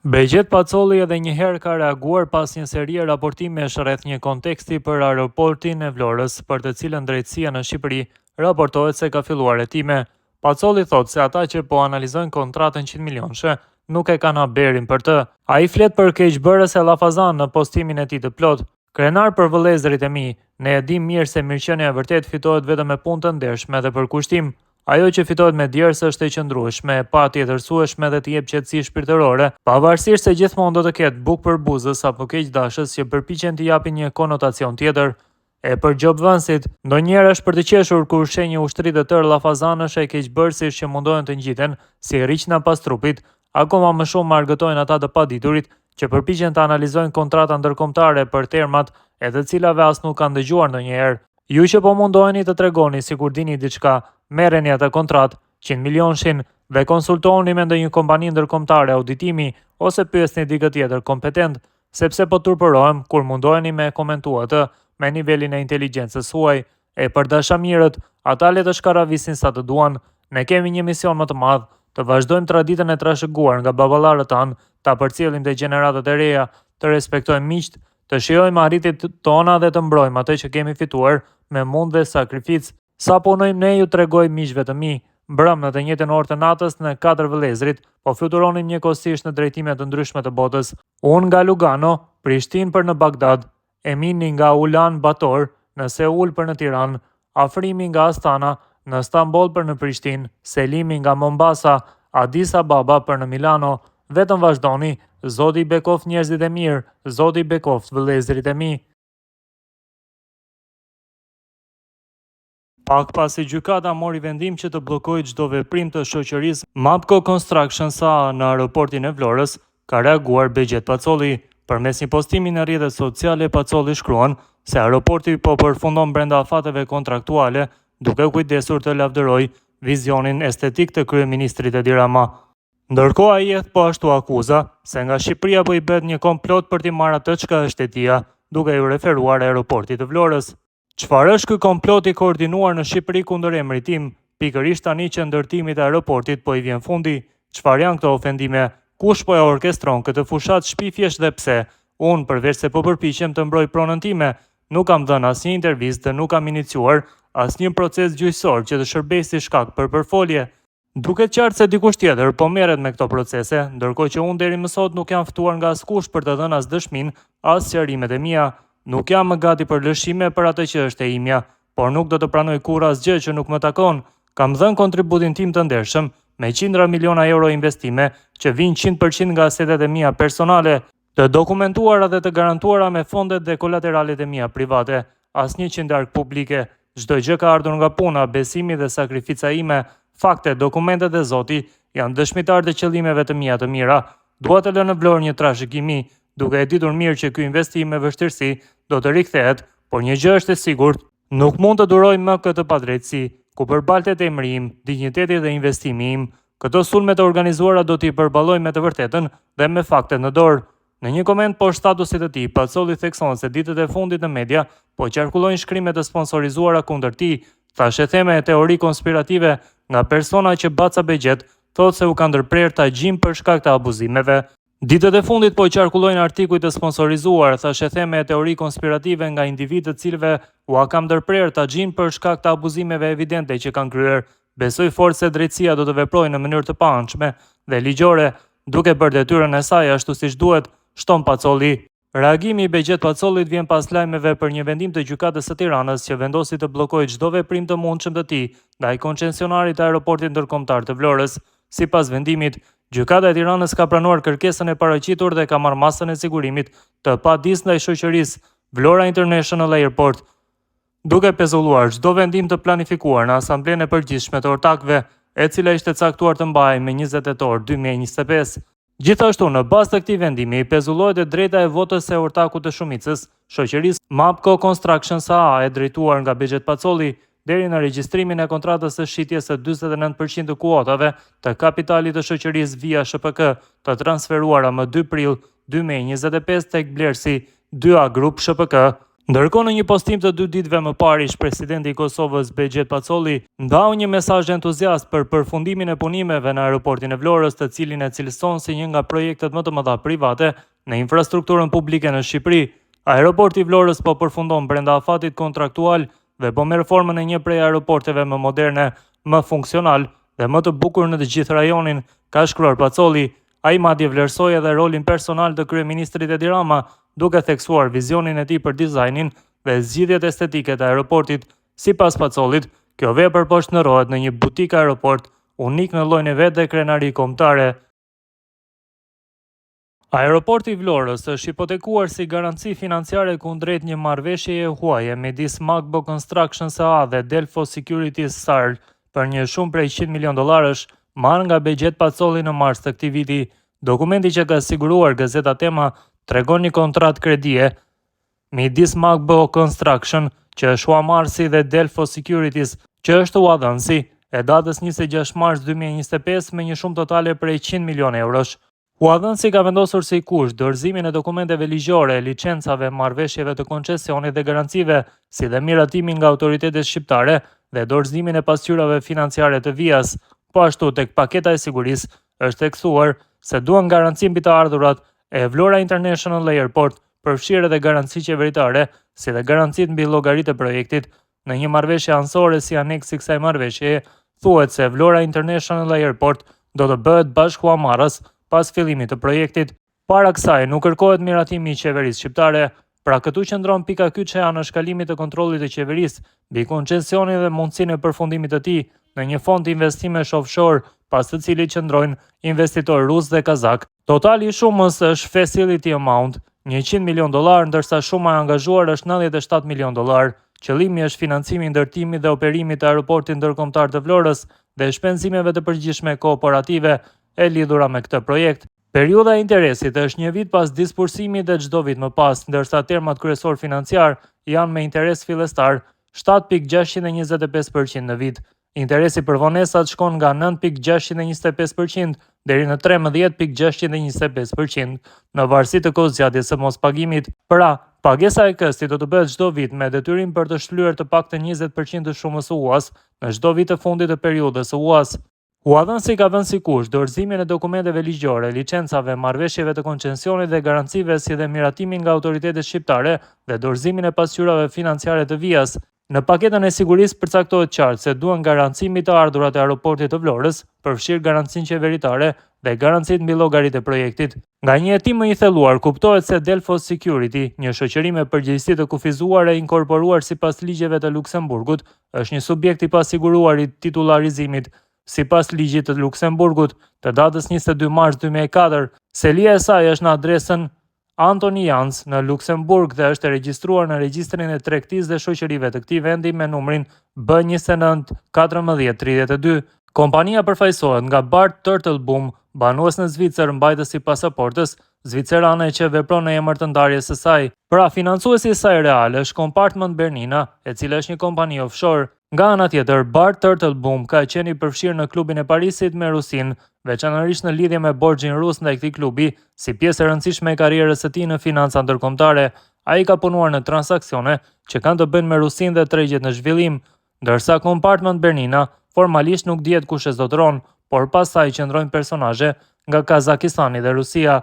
Begjet Pacolli edhe njëherë ka reaguar pas një serie raportimesh rreth një konteksti për aeroportin e Vlorës, për të cilën drejtësia në Shqipëri raportohet se ka filluar hetime. Pacolli thotë se ata që po analizojnë kontratën 100 milionëshe nuk e kanë haberin për të. Ai flet për keqbërës e llafazan në postimin e tij të plot. Krenar për vëllezërit e mi, ne e dim mirë se mirëqenia e vërtet fitohet vetëm me punë të ndershme dhe për kushtim. Ajo që fitohet me djersë është e qëndrueshme, pa tjetërsueshme dhe të jep qetësi shpirtërore, pavarësisht se gjithmonë do të ketë bukë për buzës apo keqdashës që përpiqen të japin një konotacion tjetër. E për gjobvënësit, ndonjëherë është për të qeshur kur sheh një ushtri të tërë llafazanësh e keqbërësish që mundohen të ngjihen si rriqna pas trupit, akoma më shumë argëtojnë ata të paditurit që përpiqen të analizojnë kontrata ndërkombëtare për termat e të cilave as nuk kanë dëgjuar ndonjëherë. Ju që po mundoheni të tregoni sikur dini diçka, merreni atë kontratë, 100 milionshin dhe konsultohuni me ndonjë kompani ndërkombëtare auditimi ose pyesni dikë tjetër kompetent, sepse po turpërohem kur mundoheni me komentua atë me nivelin e inteligjencës huaj. E për dashamirët, ata le të shkaravisin sa të duan. Ne kemi një mision më të madh, të vazhdojmë traditën e trashëguar nga baballarët tanë, ta përcjellim te gjeneratat e reja, të respektojmë miqt, të shijojmë arritjet tona dhe të mbrojmë atë që kemi fituar me mund dhe sakrificë. Sa punojmë ne ju tregoj miqve të mi, mbrëm në të njëjtën orë të natës në 4 vëllezrit, po fluturonim njëkohësisht në drejtime të ndryshme të botës. Unë nga Lugano, Prishtinë për në Bagdad, Emini nga Ulan Bator, në Seul për në Tiranë, Afrimi nga Astana, në Stamboll për në Prishtinë, Selimi nga Mombasa, Addis Ababa për në Milano. Vetëm vazhdoni, Zoti i bekoft njerëzit e mirë, Zoti i bekoft vëllezërit e mi. Pak pasi gjykata mori vendim që të bllokojë çdo veprim të shoqërisë Mapco Construction SA në aeroportin e Vlorës, ka reaguar Begjet Pacolli. Përmes një postimi në rrjetet sociale, Pacolli shkruan se aeroporti po përfundon brenda afateve kontraktuale, duke kujdesur të lavdërojë vizionin estetik të kryeministrit Edi Rama. Ndërkohë ai jep po ashtu akuza se nga Shqipëria po i bëhet një komplot për t'i marrë atë çka është e tija, duke ju referuar aeroportit të Vlorës. Çfarë është ky komplot i koordinuar në Shqipëri kundër emrit tim, pikërisht tani që ndërtimit të aeroportit po i vjen fundi? Çfarë janë këto ofendime? Kush po e orkestron këtë fushat shpifjesh dhe pse? Unë, përveç se po përpiqem të mbroj pronën time, nuk kam dhënë asnjë intervistë dhe nuk kam iniciuar asnjë proces gjyqësor që të shërbejë si shkak për përfolje. Duket qartë se dikush tjetër po merret me këto procese, ndërkohë që unë deri më sot nuk jam ftuar nga askush për të dhënë as dëshminë, as sqarimet e mia. Nuk jam më gati për lëshime për atë që është e imja, por nuk do të pranoj kurrë asgjë që nuk më takon. Kam dhënë kontributin tim të ndershëm me qindra miliona euro investime që vijnë 100% nga asetet e mia personale, të dokumentuara dhe të garantuara me fondet dhe kolateralet e mia private, asnjë qindark publike. Çdo gjë ka ardhur nga puna, besimi dhe sakrifica ime. Fakte, dokumentet e Zoti janë dëshmitar të qëllimeve të mia të mira. Dua të lënë në Vlorë një trashëgimi, duke e ditur mirë që ky investim me vështirësi do të rikthehet, por një gjë është e sigurt, nuk mund të duroj më këtë padrejtësi, ku përbaltet emri im, dinjiteti dhe investimi im. Këto sulme të organizuara do t'i përballoj me të vërtetën dhe me faktet në dorë. Në një koment poshtë statusit të tij, Pacolli thekson se ditët e fundit në media po qarkullojnë shkrimet të sponsorizuara kundër tij, thashë theme e teori konspirative nga persona që Baca Begjet thotë se u ka ndërprer tagjim për shkak të abuzimeve. Ditët e fundit po qarkullojnë artikuj të sponsorizuar, thashë theme e teori konspirative nga individë të cilëve u ka ndërprer tagjim për shkak të abuzimeve evidente që kanë kryer. Besoj fort se drejtësia do të veprojë në mënyrë të paançme dhe ligjore, duke bërë detyrën e saj ashtu siç duhet, shton Pacolli. Reagimi i Begjet Pacollit vjen pas lajmeve për një vendim të gjykatës së Tiranës që vendosi të bllokojë çdo veprim të mundshëm të tij ndaj koncesionarit të aeroportit ndërkombëtar të Vlorës. Sipas vendimit, gjykata e Tiranës ka pranuar kërkesën e paraqitur dhe ka marrë masën e sigurimit të padis ndaj shoqërisë Vlora International Airport, duke pezulluar çdo vendim të planifikuar në Asamblenë e Përgjithshme të Ortakëve, e cila ishte caktuar të mbahej me 20 tetor 2025. Gjithashtu, në bazë të këtij vendimi, pezullohet e drejta e votës e ortakut të shumicës, shoqërisë Mapco Construction SA, e drejtuar nga Begjet Pacolli, deri në regjistrimin e kontratës së shitjes së 49% të kuotave të kapitalit të shoqërisë Via SHPK, të transferuara më 2 prill 2025 tek blerësi 2A Group SHPK. Ndërkohë në një postim të 2 ditëve më parë, ish-presidenti i Kosovës Bexhet Pacoli ndau një mesazh entuziast për përfundimin e punimeve në aeroportin e Vlorës, të cilin e cilëson si një nga projektet më të mëdha private në infrastrukturën publike në Shqipëri. Aeroporti i Vlorës po përfundon brenda afatit kontraktual dhe po merr formën e një prej aeroporteve më moderne, më funksional dhe më të bukur në të gjithë rajonin, ka shkruar Pacoli. Ai madje vlerësoi edhe rolin personal të kryeministrit Edi Rama, duke theksuar vizionin e tij për dizajnin dhe zgjidhjet estetike të aeroportit. Sipas Pacolit, kjo vepër po shndërrohet në një butik aeroport unik në llojin e vet dhe krenari kombëtare. Aeroporti i Vlorës është hipotekuar si garanci financiare kundrejt një marrëveshjeje huaje midis Magbo Construction SA dhe Delfo Securities SAR për një shumë prej $100 milion marrë nga Bexhet Pacoli në mars të këtij viti. Dokumenti që ka siguruar Gazeta Tema tregon një kontratë kredie midis Magbo Construction, që është huamarrësi, dhe Delfo Securities, që është huadhënësi, e datës 26 mars 2025 me një shumë totale prej 100 milion eurosh. Huadhënësi ka vendosur si kusht dorëzimin e dokumenteve ligjore, licencave, marrëveshjeve të koncesionit dhe garancive, si dhe miratimin nga autoritetet shqiptare dhe dorëzimin e pasqyrave financiare të vijas. Po ashtu, tek paketa e sigurisë është theksuar se duan garanci mbi të ardhurat e Vlora International Airport, përfshirë edhe garanci qeveritare, si dhe garancit mbi llogaritë e projektit. Në një marrëveshje anësore si aneks i kësaj marrëveshjeje, thuhet se Vlora International Airport do të bëhet bashkëhuamarrës pas fillimit të projektit. Para kësaj nuk kërkohet miratimi i qeverisë shqiptare. Pra këtu qëndron pika kyçe në shkalimit të kontrollit të qeverisë mbi koncesionin dhe mundësinë e përfundimit të tij në një fond investimesh offshore, pas të cilit qëndrojnë investitorë rus dhe kazak. Totali i shumës është facility amount, $100 milion, ndërsa shuma e angazhuar është $97 milion. Qëllimi është financimi i ndërtimit dhe operimit të aeroportit ndërkombëtar të Vlorës dhe shpenzimeve të përgjithshme kooperative e lidhura me këtë projekt. Periudha e interesit është 1 vit pas dispursimit dhe çdo vit më pas, ndërsa termat kryesor financiar janë me interes fillestar 7.625% në vit. Interesi për vonesat shkon nga 9.625% deri në 13.625% në varësi të kohëzgjatjes së mospagimit. Pra, pagesa e këstit do të bëhet çdo vit me detyrim për të shlyer të paktën 20% të shumës së huas në çdo vit të fundit të periudhës së huas. Huadhënësi ka vënë si kusht dorëzimin e dokumenteve ligjore, licencave, marrëveshjeve të koncesionit dhe garancive, si dhe miratimin nga autoritetet shqiptare dhe dorëzimin e pasqyrave financiare të vijas. Në paketën e sigurisë përcaktohet qartë se duan garanci mbi të ardhurat e aeroportit të Vlorës, përfshirë garancinë qeveritare dhe garancitë mbi llogaritë e projektit. Nga një hetim më i thelluar kuptohet se Delfo Security, një shoqëri me përgjegjësi të kufizuar e inkorporuar sipas ligjeve të Luksemburgut, është një subjekt i pasiguruar i titullarizimit. Sipas ligjit të Luksemburgut të datës 22 mars 2004, selia e saj është në adresën Antoni Jans në Luksemburg dhe është e regjistruar në regjistrin e tregtisë dhe shoqërive të këtij vendi me numrin B29 1432. Kompania përfaqësohet nga Bart Turtleboom, banues në Zvicër, mbajtës i pasaportës zvicerane që vepron në emër të ndarjes së saj. Pra, financuesi i saj real është Compartment Bernina, e cila është një kompani offshore. Nga ana tjetër, Bart Turtleboom ka qenë i përfshirë në klubin e Parisit me Rusin, veçanërisht në lidhje me borxhin rus ndaj këtij klubi, si pjesë e rëndësishme e karrierës së tij në financa ndërkombëtare. Ai ka punuar në transaksione që kanë të bëjnë me Rusin dhe tregjet në zhvillim, ndërsa Compartment Bernina formalisht nuk dihet kush e zotëron, por pas saj qëndrojnë personazhe nga Kazakistani dhe Rusia.